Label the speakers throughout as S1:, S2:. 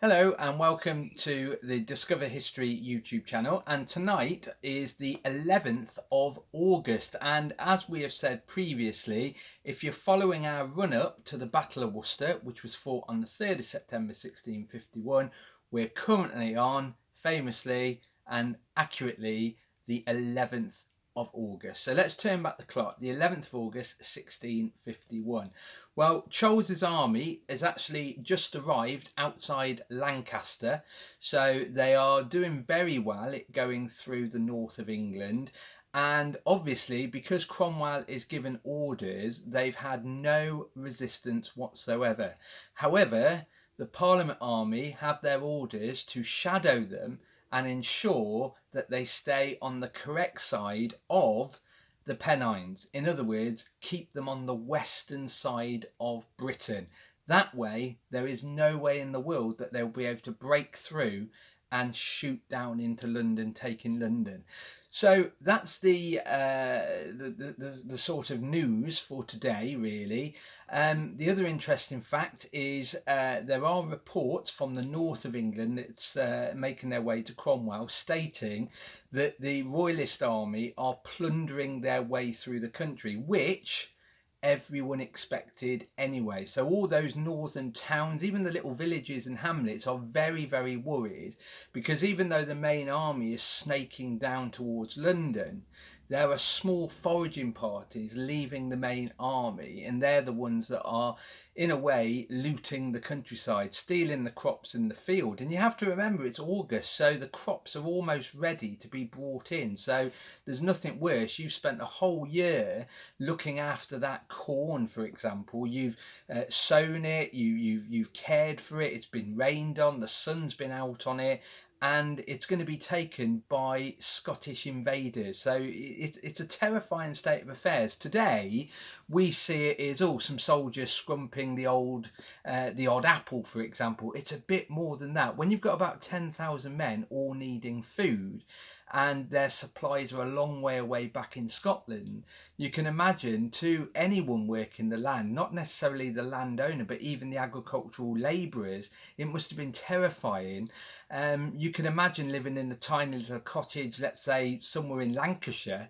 S1: Hello and welcome to the Discover History YouTube channel, and tonight is the 11th of August, and as we have said previously, if you're following our run up to the Battle of Worcester, which was fought on the 3rd of September 1651, we're currently on, famously and accurately, the 11th of August. So let's turn back the clock. The 11th of August 1651. Well, Charles's army has actually just arrived outside Lancaster, so they are doing very well at going through the north of England. And obviously, because Cromwell is given orders, they've had no resistance whatsoever. However, the Parliament army have their orders to shadow them and ensure that they stay on the correct side of the Pennines. In other words, keep them on the western side of Britain. That way, there is no way in the world that they'll be able to break through and shoot down into London, taking London. So that's the sort of news for today, really. The other interesting fact is there are reports from the north of England that's making their way to Cromwell, stating that the Royalist army are plundering their way through the country, which everyone expected anyway. So all those northern towns, even the little villages and hamlets, are very, very worried, because even though the main army is snaking down towards London, there are small foraging parties leaving the main army, and they're the ones that are, in a way, looting the countryside, stealing the crops in the field. And you have to remember, it's August, so the crops are almost ready to be brought in. So there's nothing worse. You've spent a whole year looking after that corn, for example. You've sown it, you've cared for it, it's been rained on, the sun's been out on it, and it's going to be taken by Scottish invaders. So it's a terrifying state of affairs. Today, we see it as some soldiers scrumping the odd apple, for example. It's a bit more than that. When you've got about 10,000 men all needing food, and their supplies are a long way away back in Scotland, you can imagine, to anyone working the land, not necessarily the landowner, but even the agricultural labourers, it must have been terrifying. You can imagine living in a tiny little cottage, let's say somewhere in Lancashire,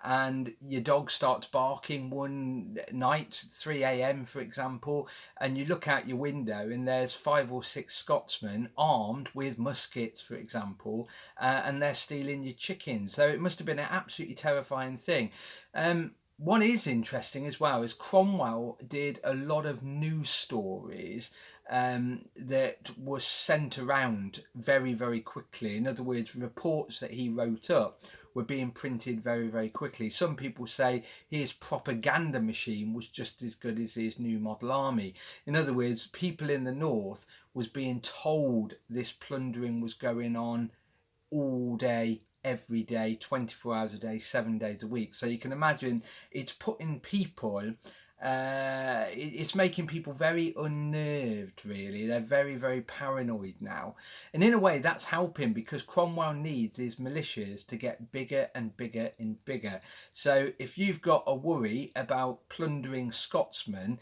S1: and your dog starts barking one night, 3 a.m. for example, and you look out your window and there's 5 or 6 Scotsmen armed with muskets, for example, and they're stealing your chickens. So it must have been an absolutely terrifying thing. What is interesting as well is Cromwell did a lot of news stories that was sent around very, very quickly. In other words, reports that he wrote up were being printed very, very quickly. Some people say his propaganda machine was just as good as his new model army. In other words, people in the north was being told this plundering was going on all day, every day, 24 hours a day, 7 days a week. So you can imagine it's putting people, it's making people very unnerved, really. They're very, very paranoid now. And in a way, that's helping, because Cromwell needs his militias to get bigger and bigger and bigger. So if you've got a worry about plundering Scotsmen,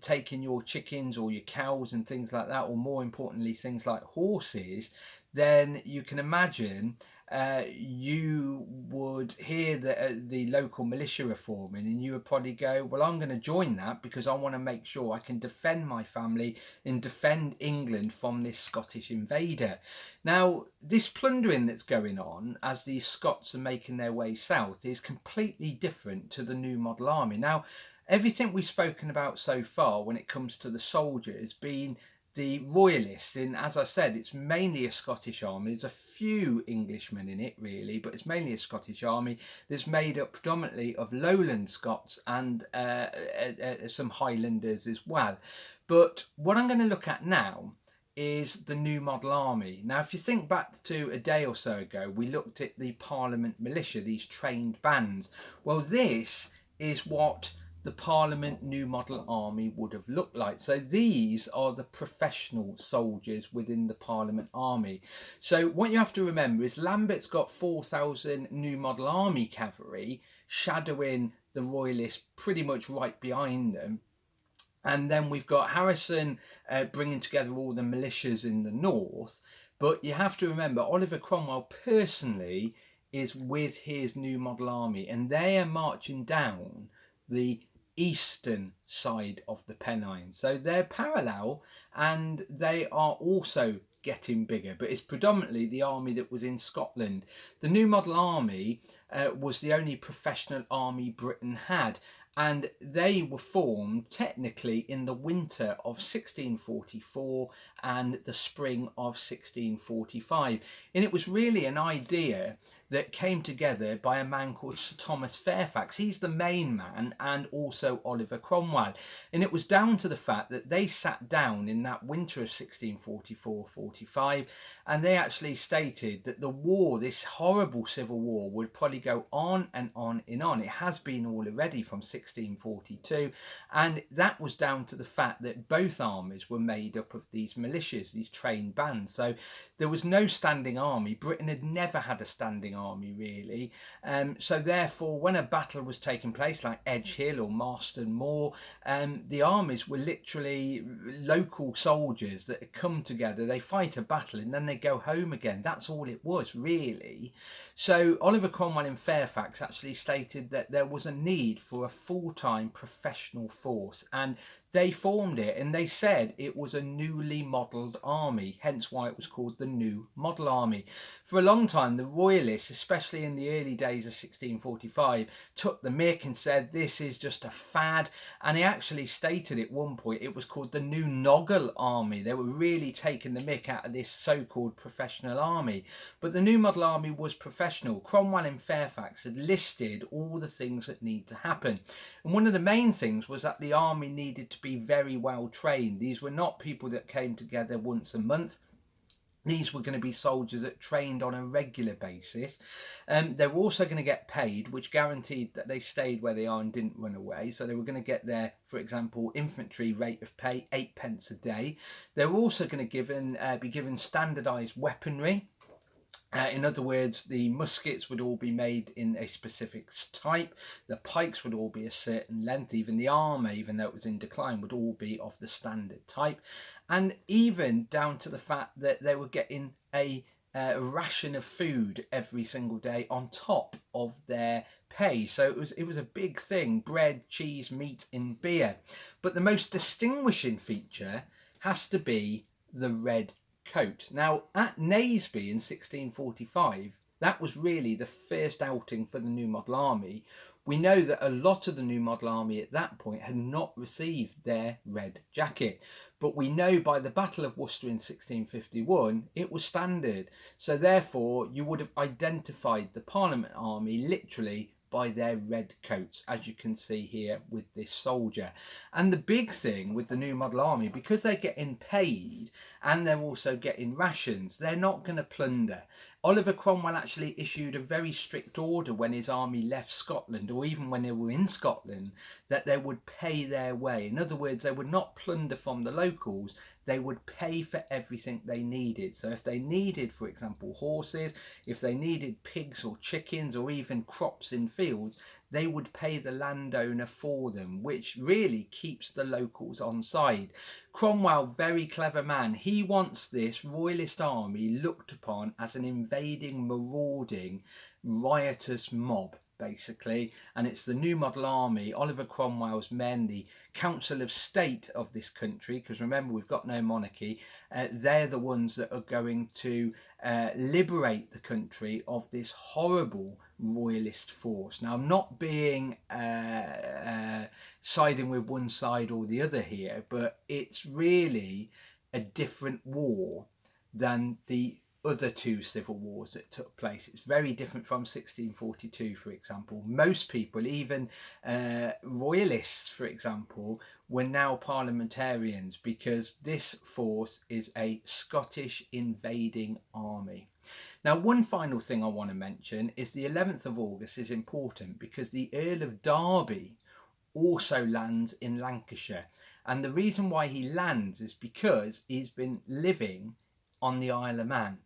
S1: taking your chickens or your cows and things like that, or more importantly, things like horses, then you can imagine you would hear the local militia are forming, and you would probably go, well, I'm going to join that because I want to make sure I can defend my family and defend England from this Scottish invader. Now, this plundering that's going on as the Scots are making their way south is completely different to the new model army. Now, everything we've spoken about so far when it comes to the soldiers being the Royalists, and as I said, it's mainly a Scottish army. There's a few Englishmen in it, really, but it's mainly a Scottish army that's made up predominantly of Lowland Scots and some Highlanders as well. But what I'm going to look at now is the new model army. Now, if you think back to a day or so ago, we looked at the Parliament militia, these trained bands. Well, this is what the Parliament new model army would have looked like. So these are the professional soldiers within the Parliament army. So what you have to remember is Lambert's got 4,000 new model army cavalry shadowing the Royalists pretty much right behind them. And then we've got Harrison bringing together all the militias in the north. But you have to remember, Oliver Cromwell personally is with his new model army, and they are marching down the eastern side of the Pennines. So they're parallel, and they are also getting bigger, but it's predominantly the army that was in Scotland. The new model army was the only professional army Britain had, and they were formed technically in the winter of 1644 and the spring of 1645. And it was really an idea that came together by a man called Sir Thomas Fairfax. He's the main man, and also Oliver Cromwell. And it was down to the fact that they sat down in that winter of 1644-45, and they actually stated that the war, this horrible civil war, would probably go on and on and on. It has been already from 1642, and that was down to the fact that both armies were made up of these militias, these trained bands. So there was no standing army. Britain had never had a standing army, really. So therefore, when a battle was taking place, like Edge Hill or Marston Moor, the armies were literally local soldiers that had come together. They fight a battle and then they go home again. That's all it was, really. So Oliver Cromwell in Fairfax actually stated that there was a need for a full-time professional force, and they formed it, and they said it was a newly modelled army, hence why it was called the New Model Army. For a long time, the Royalists, especially in the early days of 1645, took the mick and said this is just a fad, and he actually stated at one point it was called the New Noggle Army. They were really taking the mick out of this so-called professional army. But the New Model Army was professional. Cromwell in Fairfax had listed all the things that need to happen, and one of the main things was that the army needed to be very well trained. These were not people that came together once a month. These were going to be soldiers that trained on a regular basis. They were also going to get paid, which guaranteed that they stayed where they are and didn't run away. So they were going to get their, for example, infantry rate of pay, 8p a day. They were also going to be given standardised weaponry. In other words, the muskets would all be made in a specific type, the pikes would all be a certain length, even the armour, even though it was in decline, would all be of the standard type, and even down to the fact that they were getting a ration of food every single day on top of their pay. So it was a big thing: bread, cheese, meat and beer. But the most distinguishing feature has to be the red coat. Now, at Naseby in 1645, that was really the first outing for the New Model Army. We know that a lot of the New Model Army at that point had not received their red jacket, but we know by the Battle of Worcester in 1651 it was standard. So therefore you would have identified the Parliament Army literally by their red coats, as you can see here with this soldier. And the big thing with the New Model Army, because they're getting paid and they're also getting rations, they're not going to plunder. Oliver Cromwell actually issued a very strict order when his army left Scotland, or even when they were in Scotland, that they would pay their way. In other words, they would not plunder from the locals, they would pay for everything they needed. So if they needed, for example, horses, if they needed pigs or chickens or even crops in fields, they would pay the landowner for them, which really keeps the locals on side. Cromwell, very clever man, he wants this royalist army looked upon as an invading, marauding, riotous mob, basically, and it's the New Model Army, Oliver Cromwell's men, the Council of State of this country, because remember we've got no monarchy, they're the ones that are going to liberate the country of this horrible royalist force. Now, I'm not being siding with one side or the other here, but it's really a different war than the other two civil wars that took place. It's very different from 1642, for example. Most people, even royalists, for example, were now parliamentarians, because this force is a Scottish invading army. Now, one final thing I want to mention is the 11th of August is important because the Earl of Derby also lands in Lancashire. And the reason why he lands is because he's been living on the Isle of Man.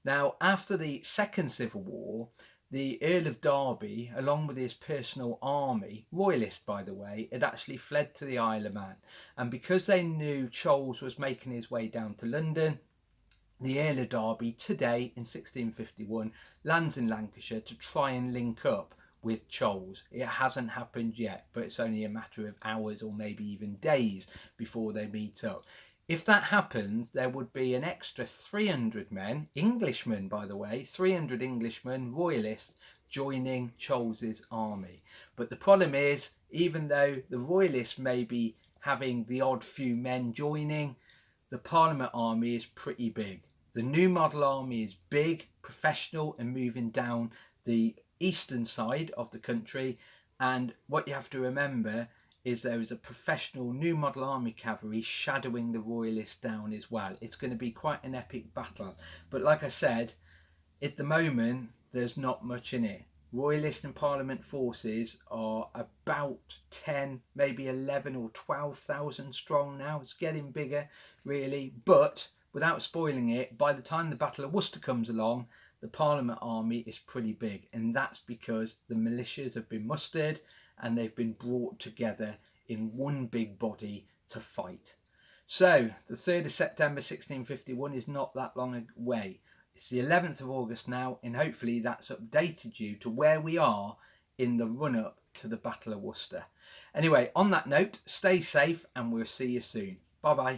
S1: Now, after the Second Civil War, the Earl of Derby, along with his personal army, royalist by the way, had actually fled to the Isle of Man. And because they knew Charles was making his way down to London, the Earl of Derby today in 1651 lands in Lancashire to try and link up with Charles. It hasn't happened yet, but it's only a matter of hours or maybe even days before they meet up. If that happens, there would be an extra 300 men, Englishmen by the way, 300 Englishmen, royalists, joining Charles's army. But the problem is, even though the royalists may be having the odd few men joining, the Parliament army is pretty big. The New Model army is big, professional, and moving down the eastern side of the country. And what you have to remember is there is a professional New Model Army cavalry shadowing the royalists down as well. It's going to be quite an epic battle. But like I said, at the moment, there's not much in it. Royalist and Parliament forces are about 10, maybe 11 or 12,000 strong now. It's getting bigger, really. But without spoiling it, by the time the Battle of Worcester comes along, the Parliament army is pretty big. And that's because the militias have been mustered and they've been brought together in one big body to fight. So the 3rd of September 1651 is not that long away. It's the 11th of August now, and hopefully that's updated you to where we are in the run-up to the Battle of Worcester. Anyway, on that note, stay safe and we'll see you soon. Bye-bye.